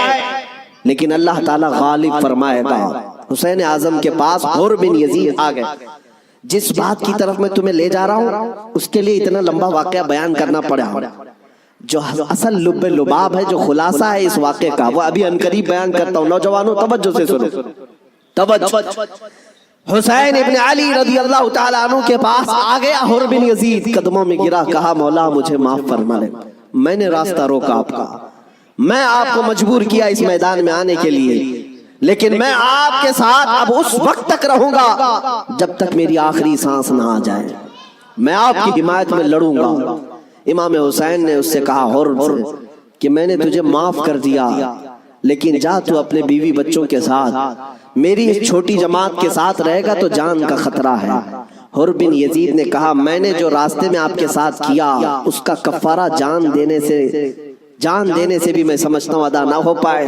لیکن اللہ تعالیٰ غالب فرمائے گا۔ حسین اعظم کے پاس حر بن یزید آ گئے۔ جس بات کی طرف میں تمہیں لے جا رہا ہوں اس کے لیے اتنا لمبا واقعہ بیان کرنا پڑا، جو اصل لب لباب ہے، جو خلاصہ ہے اس واقعے کا، وہ ابھی عنقریب بیان کرتا ہوں۔ نوجوانوں توجہ سے سنو، توجہ۔ حسین ابن علی رضی اللہ تعالیٰ عنہ کے پاس آ گیا حر بن یزید، قدموں میں گرا، کہا مولا مجھے معاف فرما لے، میں نے راستہ روکا آپ کا، میں آپ کو مجبور کیا اس میدان میں آنے کے لیے، لیکن میں آپ کے ساتھ اب اس وقت تک رہوں گا جب تک میری آخری سانس نہ آ جائے، میں آپ کی حمایت میں لڑوں گا۔ امام حسین نے اس سے کہا حر کہ میں نے تجھے معاف کر دیا، لیکن جا تو اپنے بیوی بچوں کے ساتھ، میری اس چھوٹی جماعت کے ساتھ رہے گا تو جان کا خطرہ ہے۔ حر بن یزید نے کہا میں نے جو راستے میں آپ کے ساتھ کیا اس کا کفارہ جان دینے سے بھی میں سمجھتا ہوں ادا نہ ہو پائے،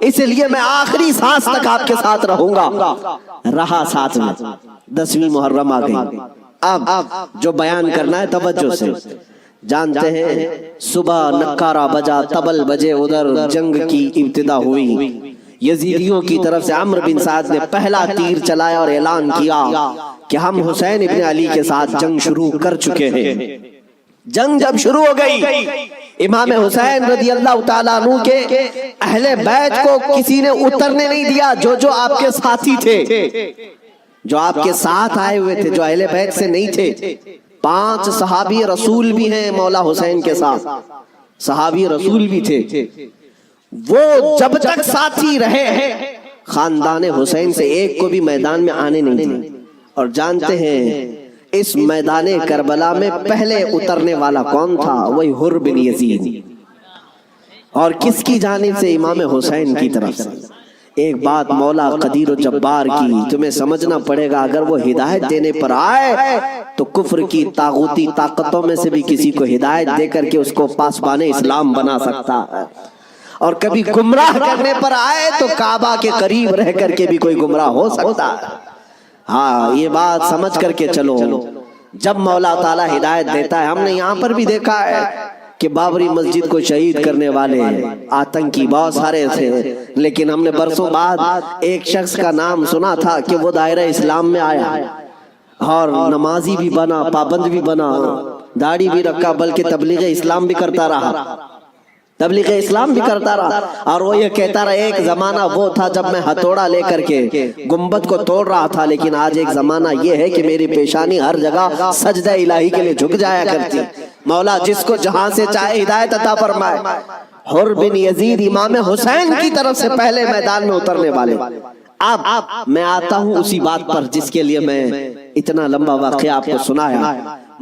اس لیے میں آخری سانس تک آپ کے ساتھ رہوں گا۔ رہا ساتھ میں۔ 10ویں محرم آ گئی۔ اب جو بیان کرنا ہے توجہ سے، جانتے ہیں صبح نکارہ بجا طبل بجے ادھر جنگ کی ابتدا ہوئی، یزیدیوں کی طرف سے عمرو بن سعد نے پہلا تیر چلایا اور اعلان کیا کہ ہم حسین ابن علی کے ساتھ جنگ شروع کر چکے ہیں۔ جنگ جب شروع ہو گئی، امام حسین رضی اللہ تعالیٰ عنہ کے اہل بیت کو کسی نے اترنے نہیں دیا، جو آپ کے ساتھی تھے، جو آپ کے ساتھ آئے ہوئے تھے، جو اہل بیت سے نہیں تھے۔ 5 صحابی رسول بھی ہیں مولا حسین کے ساتھ، صحابی رسول بھی تھے، وہ جب تک ساتھی رہے خاندان حسین سے ایک کو بھی میدان میں آنے نہیں دے۔ اور جانتے ہیں اس میدان کربلا میں پہلے اترنے والا کون تھا؟ وہی حر بن یزید، اور کس کی جانب سے؟ امام حسین کی طرف سے۔ ایک بات مولا قدیر و جبار کی تمہیں سمجھنا پڑے گا، اگر وہ ہدایت دینے پر آئے تو کفر کی طاغوتی طاقتوں میں سے بھی کسی کو ہدایت دے کر کے اس کو پاسبان اسلام بنا سکتا ہے، اور کبھی گمراہ کرنے پر آئے تو کعبہ کے قریب رہ کر کے بھی کوئی گمراہ ہو سکتا ہے۔ ہاں یہ بات سمجھ کر کے چلو، جب مولا تعالیٰ ہدایت دیتا ہے، ہم نے یہاں پر بھی دیکھا ہے کہ بابری مسجد کو شہید کرنے والے آتنکی بہت سارے تھے، لیکن ہم نے برسوں بعد ایک شخص کا نام سنا تھا کہ وہ دائرہ اسلام میں آیا اور نمازی بھی بنا، پابند بھی بنا، داڑھی بھی رکھا، بلکہ تبلیغ اسلام بھی کرتا رہا، تبلیغ اسلام بھی کرتا رہا، اور وہ یہ کہتا رہا ایک زمانہ وہ تھا جب میں ہتھوڑا لے کر کے گنبد کو توڑ رہا تھا، لیکن آج ایک زمانہ یہ ہے کہ میری پیشانی ہر جگہ سجدہ الہی کے لیے جھک جایا کرتی۔ مولا جس کو جہاں سے چاہے ہدایت عطا فرمائے۔ حر بن یزید امام حسین کی طرف سے پہلے میدان میں اترنے والے۔ اب میں آتا ہوں اسی بات پر جس کے لیے میں اتنا لمبا واقعہ آپ کو سنایا۔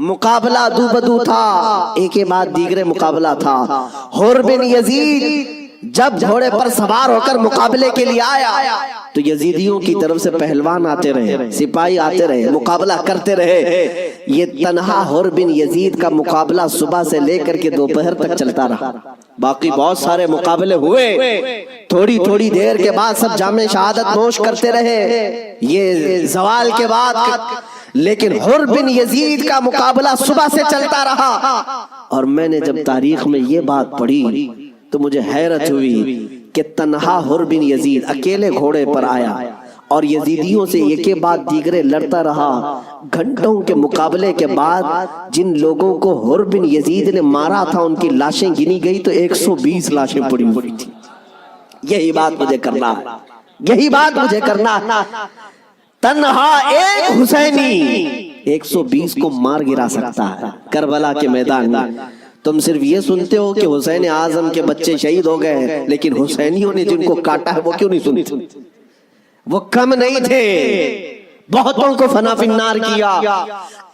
مقابلہ دو بدو تھا، ایک کے بعد دیگرے مقابلہ تھا۔ حر بن یزید جب گھوڑے پر سوار ہو کر مقابلے کے لیے آیا تو یزیدیوں کی طرف سے پہلوان آتے رہے، سپاہی آتے رہے، مقابلہ کرتے رہے۔ یہ تنہا حر بن یزید کا مقابلہ صبح سے لے کر کے دوپہر تک چلتا رہا۔ باقی بہت سارے مقابلے ہوئے، تھوڑی تھوڑی دیر کے بعد سب جام شہادت نوش کرتے رہے، یہ زوال کے بعد، لیکن حر بن یزید کا مقابلہ صبح سے چلتا رہا۔ اور میں نے جب تاریخ میں یہ بات پڑھی تو مجھے حیرت ہوئی کہ تنہا حر بن یزید اکیلے گھوڑے پر آیا اور یزیدیوں سے ایک کے بعد دیگرے لڑتا رہا۔ گھنٹوں کے مقابلے کے بعد جن لوگوں کو حر بن یزید نے مارا تھا ان کی لاشیں گنی گئی تو 120 لاشیں پڑی ہوئی تھی۔ یہی بات مجھے کرنا ہے، یہی بات مجھے کرنا ہے۔ تنہا ایک حسینی 120 کو مار گرا سکتا ہے کربلا کے میدان میں۔ تم صرف یہ سنتے ہو کہ حسین اعظم کے بچے شہید ہو گئے، لیکن حسینیوں نے جن کو کاٹا ہے وہ کیوں نہیں سنتے؟ وہ کم نہیں تھے، بہتوں کو فنا فی النار کیا۔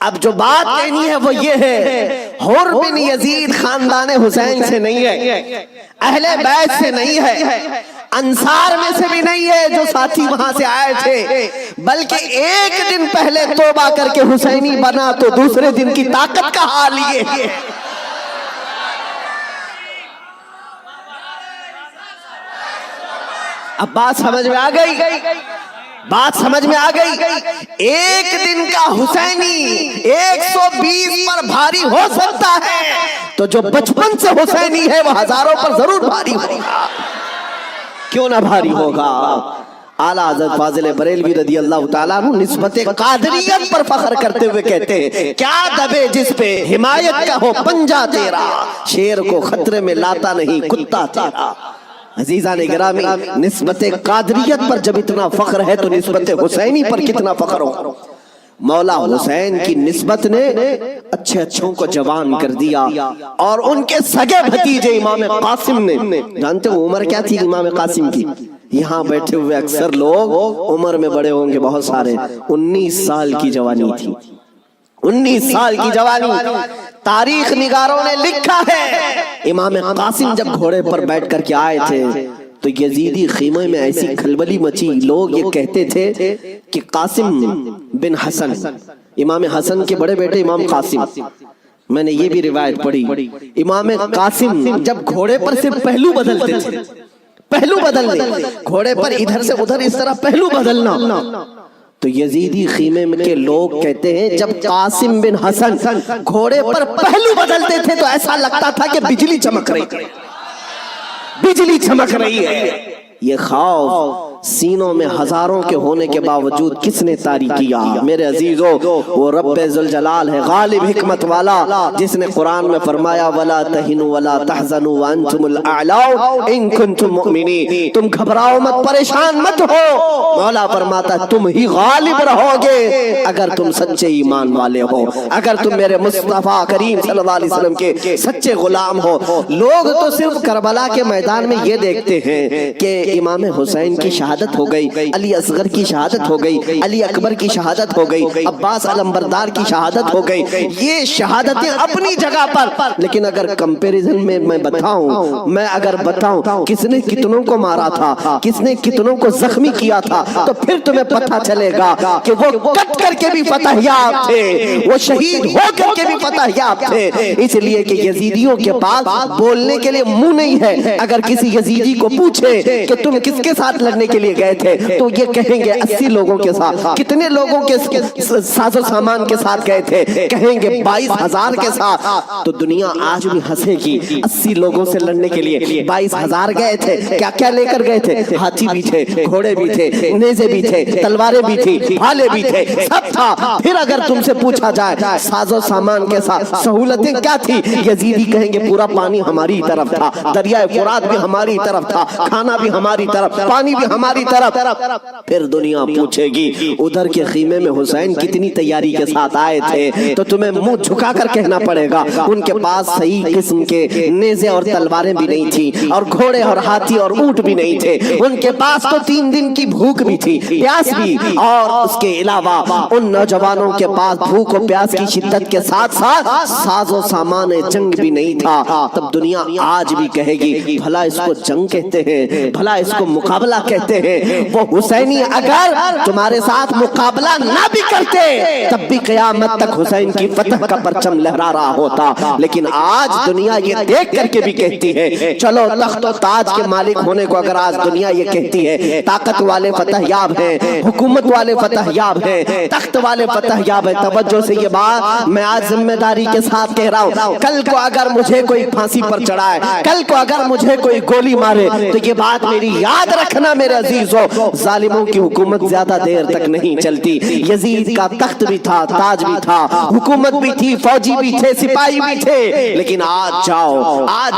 اب جو بات کہنی ہے وہ یہ ہے، حر بن یزید خاندان حسین سے نہیں ہے، اہل بیت سے نہیں ہے، انصار میں سے بھی نہیں ہے جو ساتھی وہاں سے آئے تھے، بلکہ ایک دن پہلے توبہ کر کے حسینی بنا تو دوسرے دن کی طاقت کا حال یہ ہے۔ اب بات سمجھ میں آ گئی، بات سمجھ میں آ گئی۔ ایک دن کا حسینی 120 پر بھاری ہو سکتا ہے، تو جو بچپن سے حسینی ہے وہ ہزاروں پر ضرور بھاری ہوگا، کیوں نہ بھاری ہوگا۔ اعلیٰ حضرت فاضل بریلوی رضی اللہ تعالیٰ عنہ نسبت قادریت پر فخر کرتے ہوئے کہتے ہیں، کیا دبے جس پہ حمایت کا ہو پنجہ تیرا، شیر کو خطرے میں لاتا نہیں کتا تیرا۔ عزیزان گرامی، نسبت قادریت پر جب اتنا فخر ہے تو نسبت حسینی پر کتنا فخر ہو۔ مولا حسین کی نسبت نے اچھے اچھوں کو جوان کر دیا، اور ان کے سگے بھتیجے امام قاسم نے، جانتے ہو عمر کیا تھی امام قاسم کی؟ یہاں بیٹھے ہوئے اکثر لوگ عمر میں بڑے ہوں گے بہت سارے، 19 سال کی جوانی تھی، 19 سال کی جوانی۔ تاریخ نگاروں نے لکھا ہے امام قاسم جب گھوڑے پر بیٹھ کر کے آئے تھے تو یزیدی خیمے میں ایسی کھلبلی مچی، لوگ یہ کہتے تھے کہ قاسم بن حسن، امام حسن کے بڑے بیٹے امام قاسم، میں نے یہ بھی روایت پڑھی، امام قاسم جب گھوڑے پر صرف پہلو بدلتے تھے، پہلو بدلنے، گھوڑے پر ادھر سے ادھر اس طرح پہلو بدلنا، تو یزیدی خیمے کے لوگ کہتے ہیں جب قاسم بن حسن گھوڑے پر پہلو بدلتے تھے تو ایسا لگتا تھا کہ بجلی چمک رہی ہے. یہ خوف سینوں میں ہزاروں کے ہونے کے باوجود کس نے طاری کیا؟ میرے عزیزو وہ رب ذوالجلال ہے، غالب حکمت والا، جس نے قرآن میں فرمایا وَلَا تَهِنُوا وَلَا تَحْزَنُوا وَأَنْتُمُ الْأَعْلَوْنَ إِن كُنتُم مُؤْمِنِينَ. تم گھبراؤ مت، پریشان مت ہو. مولا فرماتا تم ہی غالب رہو گے اگر تم سچے ایمان والے ہو، اگر تم میرے مصطفیٰ کریم صلی اللہ علیہ وسلم کے سچے غلام ہو. لوگ تو صرف کربلا کے میدان میں یہ دیکھتے ہیں کہ امام حسین کی شہادت ہو گئی، علی اصغر کی شہادت ہو گئی، علی اکبر کی شہادت ہو گئی، عباس علمبردار کی شہادت ہو گئی. یہ شہادتیں اپنی جگہ پر، لیکن اگر کمپیریزن میں میں اگر بتاؤں کس نے کتنوں کو مارا تھا، کس نے کتنوں کو زخمی کیا تھا، تو پھر تمہیں پتہ چلے گا کہ وہ کٹ کر کے بھی فتح یاب تھے، وہ شہید ہو کر کے بھی فتح یاب تھے. اس لیے کہ یزیدیوں کے پاس بولنے کے لیے منہ نہیں ہے. اگر کسی یزیدی کو پوچھے کہ تم کس کے ساتھ لڑنے کے لیے گئے تھے تو یہ کہیں گے 80 لوگوں کے ساتھ. کتنے لوگوں کے ساز و سامان کے ساتھ گئے تھے؟ کہیں گے 22,000 کے ساتھ. تو دنیا آج بھی ہنسے گی. 80 لوگوں سے لڑنے کے لیے 22,000 گئے تھے. کیا کیا لے کر گئے تھے؟ ہاتھی بھی تھے، گھوڑے بھی تھے، نیزے بھی تھے، تلواریں بھی تھی، بھالے بھی تھے، سب تھا. پھر اگر تم سے پوچھا جائے ساز و سامان کے ساتھ سہولتیں کیا تھی، یزیدی کہیں گے پورا پانی ہماری طرف تھا، دریائے فرات بھی ہماری طرف تھا، کھانا بھی ہماری طرف، پانی بھی ہماری طرف. پھر دنیا پوچھے گی ادھر کے خیمے میں حسین کتنی تیاری کے ساتھ آئے تھے، تو تمہیں منہ جھکا کر کہنا پڑے گا ان کے پاس صحیح قسم کے نیزے اور تلواریں بھی نہیں تھی، اور گھوڑے اور ہاتھی اور اونٹ بھی نہیں تھے. ان کے پاس تو 3 دن کی بھوک بھی تھی، پیاس بھی، اور اس کے علاوہ ان نوجوانوں کے پاس بھوک و پیاس کی شدت کے ساتھ ساتھ ساز و سامان جنگ بھی نہیں تھا. تب دنیا آج بھی کہے گی بھلا اس کو جنگ کہتے ہیں، بھلا اس کو مقابلہ کہتے ہیں. وہ حسینی اگر تمہارے ساتھ مقابلہ نہ بھی کرتے تب بھی قیامت تک حسین کی فتح کا پرچم لہرا رہا ہوتا. لیکن آج دنیا یہ دیکھ کر کے بھی کہتی ہے، چلو تخت و تاج کے مالک ہونے کو اگر آج دنیا یہ کہتی ہے، طاقت والے فتح یاب ہیں، حکومت والے فتح یاب ہیں، تخت والے فتح یاب ہیں. توجہ سے یہ بات میں آج ذمہ داری کے ساتھ کہہ رہا ہوں. کل کو اگر مجھے کوئی پھانسی پر چڑھائے، کل کو اگر مجھے کوئی گولی مارے، تو یہ بات میری یاد رکھنا میرے عزیزو، ظالموں کی حکومت زیادہ دیر تک نہیں چلتی. یزید کا تخت بھی تھا، تاج بھی تھا، حکومت بھی تھی، فوجی بھی تھے، سپاہی بھی تھے. لیکن آج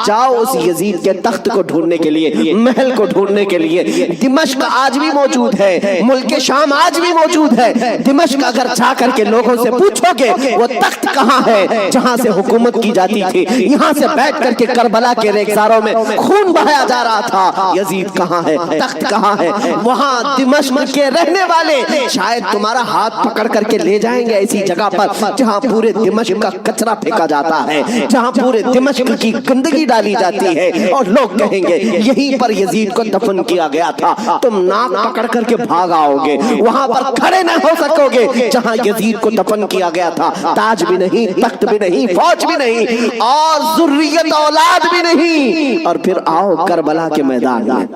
جاؤ اس یزید کے تخت کو ڈھونڈنے کے لیے، محل کو ڈھونڈنے کے لیے. دمشق آج بھی موجود ہے، ملک شام آج بھی موجود ہے. دمشق اگر جا کر کے لوگوں سے پوچھو گے وہ تخت کہاں ہے جہاں سے حکومت کی جاتی تھی، یہاں سے بیٹھ کر کے کربلا کے ریگزاروں میں خون بہایا جا رہا تھا، یزید کہاں ہے، تخت کہاں ہے؟ وہاں دمشق کے رہنے والے شاید تمہارا ہاتھ پکڑ کر کے لے جائیں گے ایسی جگہ پر جہاں پورے دمشق کا کچرا پھینکا جاتا ہے، جہاں پورے دمشق کی گندگی ڈالی جاتی ہے، اور لوگ کہیں گے یہیں پر یزید کو دفن کیا گیا تھا. تم ناک پکڑ کر کے بھاگ آؤ گے، وہاں پر کھڑے نہ ہو سکو گے جہاں یزید کو دفن کیا گیا تھا. تاج بھی نہیں، تخت بھی نہیں، فوج بھی نہیں، اور ذریت اولاد بھی نہیں. اور پھر آؤ کربلا کے میدان میں،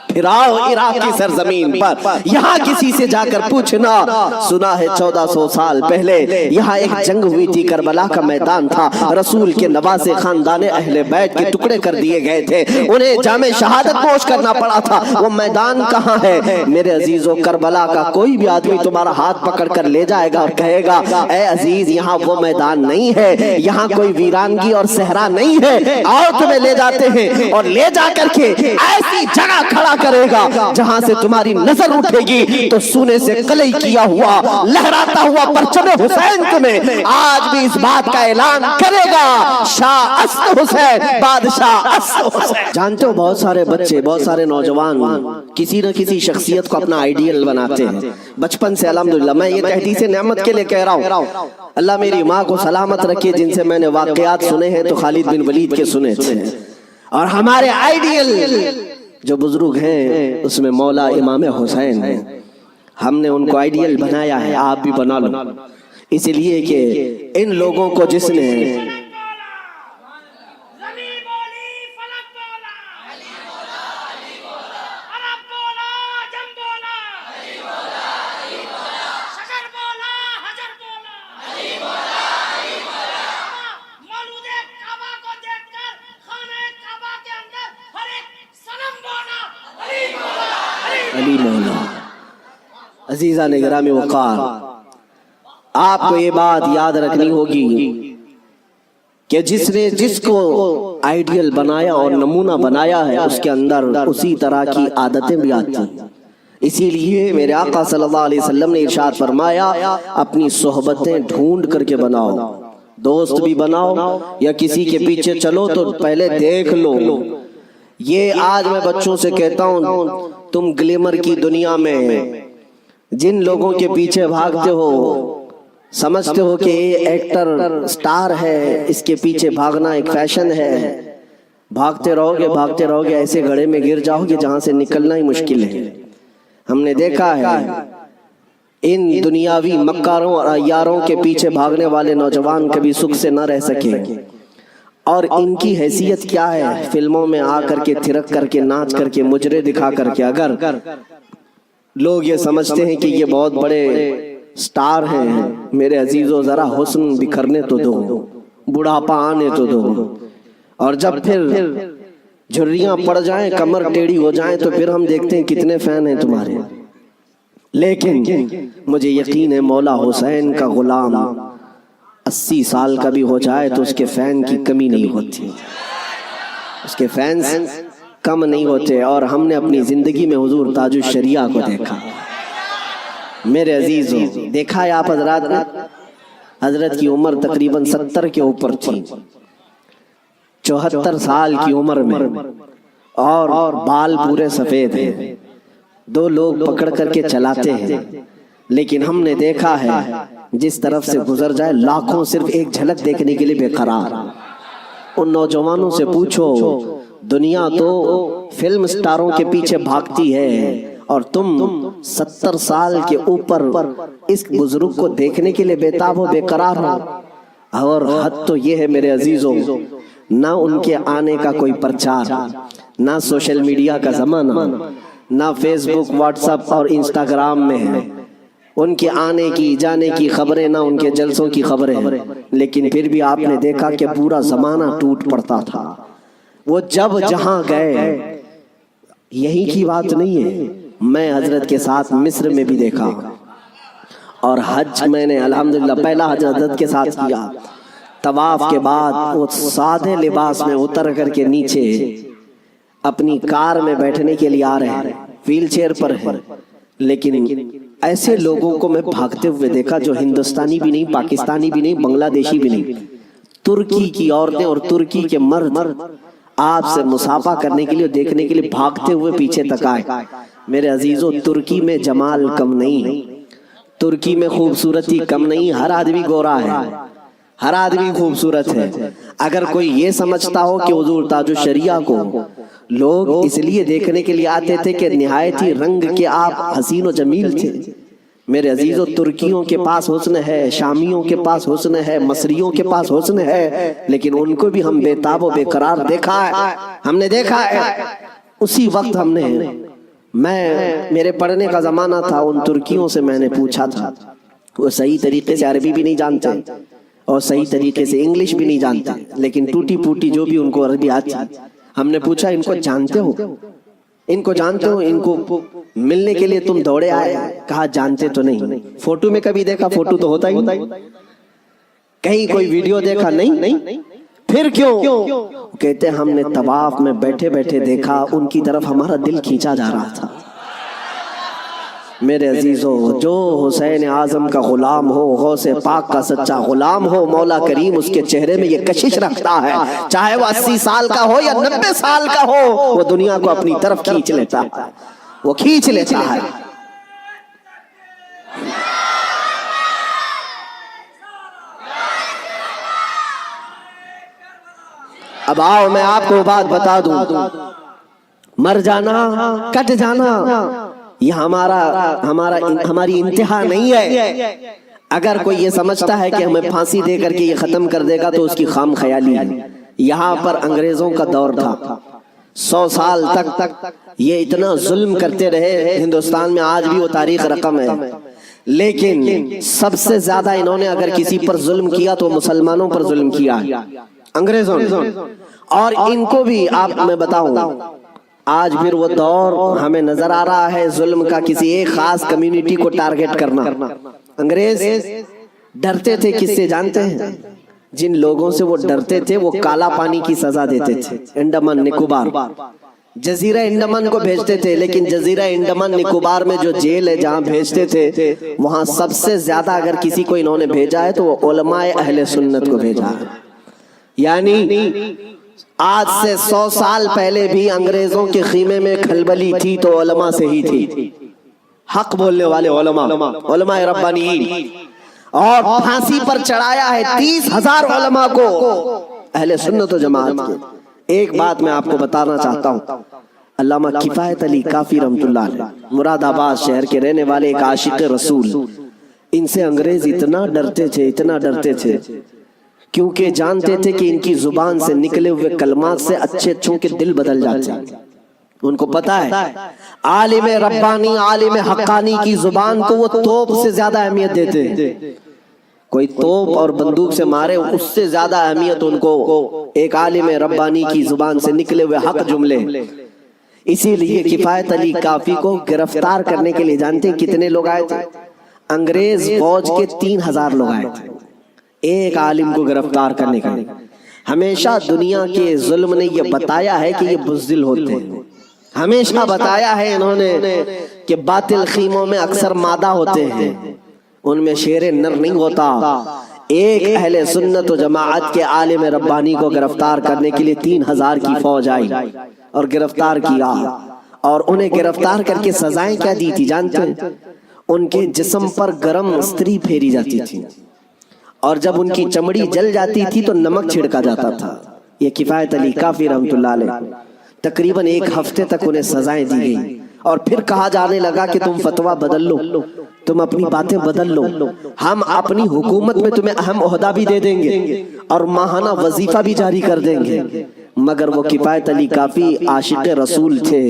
پھر آؤ عراق کی سرزمین پر. یہاں کسی سے جا کر پوچھنا، سنا ہے 1400 سال پہلے یہاں ایک جنگ ہوئی تھی، کربلا کا میدان تھا، رسول کے نواسے خاندان اہل بیت کے ٹکڑے کر دیے گئے تھے، انہیں جامِ شہادت پوش کرنا پڑا تھا. وہ میدان کہاں ہے؟ میرے عزیزو، کربلا کا کوئی بھی آدمی تمہارا ہاتھ پکڑ کر لے جائے گا اور کہے گا اے عزیز یہاں وہ میدان نہیں ہے، یہاں کوئی ویرانگی اور صحرا نہیں ہے، آؤ تمہیں لے جاتے ہیں. اور لے جا کر کے ایسی جگہ کھڑا کرے گا جہاں سے تمہاری نظر اٹھے گی تو سونے سے قلعی کیا ہوا لہراتا ہوا پرچم حسین تمہیں آج بھی اس بات کا اعلان کرے گا، شاہ اسد حسین، بادشاہ اسد حسین. جانتے ہو بہت سارے بچے، بہت سارے نوجوان کسی نہ کسی شخصیت کو اپنا آئیڈیل بناتے ہیں بچپن سے. الحمدللہ میں یہ تحدیث نعمت کے لیے کہہ رہا ہوں، اللہ میری ماں کو سلامت رکھے، جن سے میں نے واقعات سنے ہیں تو خالد بن ولید کے سنے تھے. اور ہمارے آئیڈیل جو بزرگ ہیں اس میں مولا امام حسین ہیں. ہم نے ان کو آئیڈیل بنایا ہے، آپ بھی بنا لو، اس لیے کہ ان لوگوں کو جس نے عزیزان گرامی وقار، آپ کو یہ بات یاد رکھنی ہوگی کہ جس نے جس کو آئیڈیل بنایا اور نمونہ بنایا ہے اس کے اندر اسی طرح کی عادتیں بھی آتی ہیں۔ اسی لیے میرے آقا صلی اللہ علیہ وسلم نے ارشاد فرمایا اپنی صحبتیں ڈھونڈ کر کے بناؤ، دوست بھی بناؤ یا کسی کے پیچھے چلو تو پہلے دیکھ لو۔ یہ آج میں بچوں سے کہتا ہوں، تم گلیمر کی دنیا میں جن لوگوں کے پیچھے بھاگتے ہو، سمجھتے ہو کہ یہ ایکٹر سٹار ہے، اس کے پیچھے بھاگنا ایک فیشن ہے، بھاگتے رہو گے ایسے گڑھے میں گر جاؤ گے جہاں سے نکلنا ہی مشکل ہے۔ ہم نے دیکھا ہے ان دنیاوی مکاروں اور عیاروں کے پیچھے بھاگنے والے نوجوان کبھی سکھ سے نہ رہ سکے، اور ان کی حیثیت کیا ہے؟ فلموں میں آ کر کے تھرک کر کے ناچ کر کے مجرے دکھا کر کے اگر لوگ یہ سمجھتے ہیں کہ یہ بہت بڑے سٹار ہیں، میرے عزیزو ذرا حسن بکھرنے تو دو، بڑھاپا آنے تو دو، اور جب پھر جھریاں پڑ جائیں، کمر ٹیڑھی ہو جائیں، تو پھر ہم دیکھتے ہیں کتنے فین ہیں تمہارے۔ لیکن مجھے یقین ہے مولا حسین کا غلام 80 سال کا بھی ہو جائے تو اس کے فین کی کمی نہیں ہوتی، اس کے فینز کم نہیں ہوتے۔ اور ہم نے اپنی زندگی میں حضور تاج الشریعہ کو دیکھا، میرے عزیزوں، دیکھا ہے آپ حضرات نے، حضرت کی عمر تقریباً 70 کے اوپر تھی، 74 سال کی عمر میں، اور بال پورے سفید ہیں، 2 لوگ پکڑ کر کے چلاتے ہیں، لیکن ہم نے دیکھا ہے جس طرف سے گزر جائے لاکھوں صرف ایک جھلک دیکھنے کے لیے بے قرار۔ ان نوجوانوں سے پوچھو، دنیا تو فلم سٹاروں کے پیچھے بھاگتی ہے اور تم 70 سال کے اوپر اس بزرگ کو دیکھنے کے لیے بےتاب ہو، بے قرار ہو۔ اور حد تو یہ ہے میرے عزیزوں، نہ ان کے آنے کا کوئی پرچار، نہ سوشل میڈیا کا زمانہ، نہ فیس بک، واٹس ایپ اور انسٹاگرام میں ہے ان کے آنے کی جانے کی خبریں، نہ ان کے جلسوں کی خبریں ہیں، لیکن پھر بھی آپ نے دیکھا کہ پورا زمانہ ٹوٹ پڑتا تھا۔ وہ جب جہاں گئے، یہی کی بات نہیں ہے، میں حضرت کے ساتھ مصر میں بھی دیکھا، اور حج میں نے الحمدللہ پہلا حج حضرت کے ساتھ کیا۔ طواف کے بعد وہ سادے لباس میں اتر کر کے نیچے اپنی کار میں بیٹھنے کے لیے آ رہے ہیں، ویل چیئر پر ہیں، لیکن ایسے لوگوں کو میں بھاگتے ہوئے دیکھا جو ہندوستانی بھی نہیں، پاکستانی بھی نہیں، بنگلہ دیشی بھی نہیں، ترکی کی عورتیں اور ترکی کے مرد آپ سے مصافحہ کرنے کے لیے، دیکھنے کے لیے بھاگتے ہوئے پیچھے تک آئے۔ میرے عزیزو، ترکی میں جمال کم نہیں، ترکی میں خوبصورتی کم نہیں، ہر آدمی گورا ہے، ہر آدمی خوبصورت ہے۔ اگر کوئی یہ سمجھتا ہو کہ حضور تاج الشریعہ کو لوگ اس لیے دیکھنے کے لیے آتے تھے کہ نہایت ہی رنگ کے آپ حسین و جمیل تھے، میرے عزیزو، ترکیوں کے پاس حسن ہے، شامیوں کے پاس حسن ہے، مصریوں کے پاس حسن ہے، لیکن ان کو بھی ہم بے تاب و بے قرار دیکھا ہے، ہم نے دیکھا ہے۔ اسی وقت ہم نے، میرے پڑھنے کا زمانہ تھا، ان ترکیوں سے میں نے پوچھا تھا، وہ صحیح طریقے سے عربی بھی نہیں جانتے اور صحیح طریقے سے انگلش بھی نہیں جانتے، لیکن ٹوٹی پوٹی جو بھی ان کو عربی آتی۔ ہم نے پوچھا ان کو جانتے ہو، ان کو جانتے ہو، ان کو ملنے کے لیے تم دوڑے آئے؟ کہا جانتے تو نہیں، فوٹو میں کبھی دیکھا، فوٹو تو ہوتا ہی، کہیں کوئی ویڈیو دیکھا نہیں، پھر کیوں؟ کہتے ہم نے طواف میں بیٹھے بیٹھے دیکھا، ان کی طرف ہمارا دل کھینچا جا رہا تھا۔ میرے عزیزو، جو حسین اعظم کا غلام ہو، غوث پاک کا سچا غلام ہو، مولا کریم اس کے چہرے میں یہ کشش رکھتا ہے، چاہے وہ 80 سال کا ہو یا 90 سال کا ہو، وہ دنیا کو اپنی طرف کھینچ لیتا ہے، وہ کھینچ لیتا ہے۔ اب آؤ میں آپ کو بات بتا دوں، مر جانا، کٹ جانا، یہ ہماری انتہا نہیں ہے۔ اگر کوئی یہ سمجھتا ہے کہ ہمیں پھانسی دے کر کے یہ ختم کر دے گا تو اس کی خام خیالی ہے۔ یہاں پر انگریزوں کا دور تھا، 100 سال تک یہ اتنا ظلم کرتے رہے، ہندوستان میں آج بھی وہ تاریخ رقم ہے، لیکن سب سے زیادہ انہوں نے اگر کسی پر ظلم کیا تو مسلمانوں پر ظلم کیا انگریزوں نے۔ اور ان کو بھی آپ میں بتاؤں، آج پھر وہ دور ہمیں نظر آ رہا ہے ظلم کا، کسی ایک خاص کمیونٹی کو ٹارگٹ کرنا۔ انگریز ڈرتے تھے کس سے جانتے ہیں؟ جن لوگوں سے وہ ڈرتے تھے وہ کالا پانی کی سزا دیتے تھے۔ انڈمان نکوبار، جزیرہ انڈمان کو بھیجتے تھے، لیکن جزیرہ انڈمان نکوبار میں جو جیل ہے جہاں بھیجتے تھے، وہاں سب سے زیادہ اگر کسی کو انہوں نے بھیجا ہے تو وہ علماء اہل سنت کو بھیجا ہے۔ یعنی آج سے 100 سال پہلے بھی انگریزوں کے خیمے میں کھلبلی تھی تو علماء سے ہی تھی، حق بولنے والے علماء ربانیین، اور پھانسی پر چڑھایا ہے 30,000 علماء کو اہل سنت و جماعت کے۔ ایک بات میں آپ کو بتانا چاہتا ہوں، علامہ کفایت علی کافی رحمۃ اللہ علیہ مراد آباد شہر کے رہنے والے ایک عاشق رسول، ان سے انگریز اتنا ڈرتے تھے کیونکہ جانتے تھے کہ ان کی زبان سے نکلے ہوئے کلمات سے اچھے اچھوں کے دل بدل جاتے ہیں۔ ان کو پتا ہے عالم ربانی، عالم حقانی کی زبان کو وہ توپ سے زیادہ اہمیت دیتے ہیں۔ کوئی توپ اور بندوق سے مارے اس سے زیادہ اہمیت ان کو ایک عالم ربانی کی زبان سے نکلے ہوئے حق جملے۔ اسی لیے کفایت علی کافی کو گرفتار کرنے کے لیے جانتے ہیں کتنے لوگ آئے تھے؟ انگریز فوج کے 3,000 لوگ آئے تھے ایک عالم کو گرفتار کرنے کے لیے۔ ہمیشہ دنیا کے ظلم نے یہ بتایا ہے کہ یہ بزدل ہوتے ہیں، ہمیشہ بتایا ہے انہوں نے کہ باطل خیموں میں اکثر مادہ ہوتے ہیں، ان میں شیر نر نہیں ہوتا۔ ایک اہل سنت و جماعت کے عالم ربانی کو گرفتار کرنے کے لیے 3,000 کی فوج آئی اور گرفتار کیا، اور انہیں گرفتار کر کے سزائیں کیا دی تھی جانتے ہیں؟ ان کے جسم پر گرم استری پھیری جاتی تھی، اور جب ان کی چمڑی جل جاتی تھی تو نمک چھڑکا جاتا تھا۔ یہ کفایت علی کافی رحمۃ اللہ علیہ تقریباً 1 ہفتے تک انہیں سزائیں دی گئی، اور پھر کہا جانے لگا کہ تم فتویٰ بدل لو، تم اپنی باتیں بدل لو، ہم اپنی حکومت میں تمہیں اہم عہدہ بھی دے دیں گے اور ماہانہ وظیفہ بھی جاری کر دیں گے۔ مگر وہ کفایت علی کافی عاشق رسول تھے،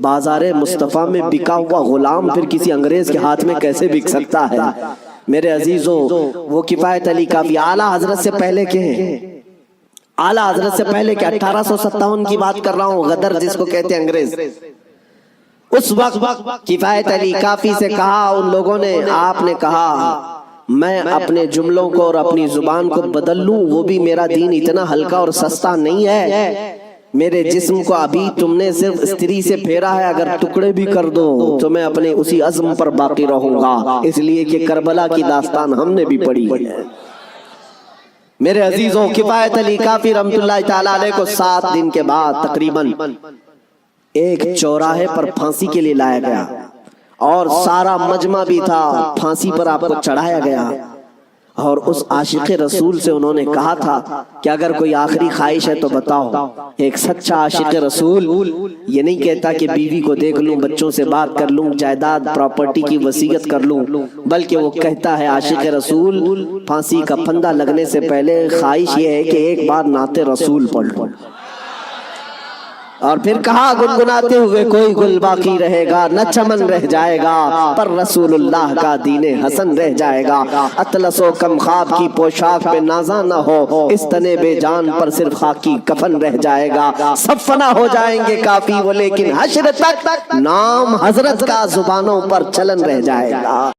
بازار مصطفیٰ میں بکا ہوا غلام پھر کسی انگریز کے ہاتھ میں کیسے بک سکتا ہے؟ میرے عزیزوں، وہ کفایت علی کافی اعلیٰ حضرت سے پہلے کے ہیں، اعلیٰ حضرت سے پہلے کے 1857 کی بات کر رہا ہوں، غدر جس کو کہتے ہیں انگریز۔ اس وقت کفایت علی کافی سے کہا ان لوگوں نے، آپ نے کہا میں اپنے جملوں کو اور اپنی زبان کو بدل لوں، وہ بھی میرا دین اتنا ہلکا اور سستا نہیں ہے۔ میرے جسم کو ابھی تم نے صرف استری سے پھیرا ہے، اگر ٹکڑے بھی کر دو تو میں اپنے اسی عزم پر باقی رہوں گا، اس لیے کہ کربلا کی داستان ہم نے بھی پڑھی ہے۔ میرے عزیزوں، کفایت علی کافی رحمۃ اللہ تعالیٰ علیہ کو 7 دن کے بعد تقریباً ایک چوراہے پر پھانسی کے لیے لایا گیا، اور سارا مجمع بھی تھا، پھانسی پر آپ کو چڑھایا گیا، اور اس عاشق رسول سے انہوں نے کہا تھا کہ اگر کوئی آخری خواہش ہے تو بتاؤ۔ ایک سچا عاشق رسول یہ نہیں کہتا کہ بیوی کو دیکھ لوں، بچوں سے بات کر لوں، جائیداد پراپرٹی کی وصیت کر لوں، بلکہ وہ کہتا ہے عاشق رسول پھانسی کا پھندا لگنے سے پہلے خواہش یہ ہے کہ ایک بار نعت رسول پڑھ لوں۔ اور پھر کہا گنگناتے ہوئے، کوئی گل باقی رہے گا نہ چمن رہ جائے گا، پر رسول اللہ کا دین حسن رہ جائے گا۔ اطلس و کم خواب کی پوشاک پہ نازاں نہ ہو، اس تنے بے جان پر صرف خاکی کفن رہ جائے گا۔ سب فنا ہو جائیں گے کافی وہ، لیکن حشر تک نام حضرت کا زبانوں پر چلن رہ جائے گا۔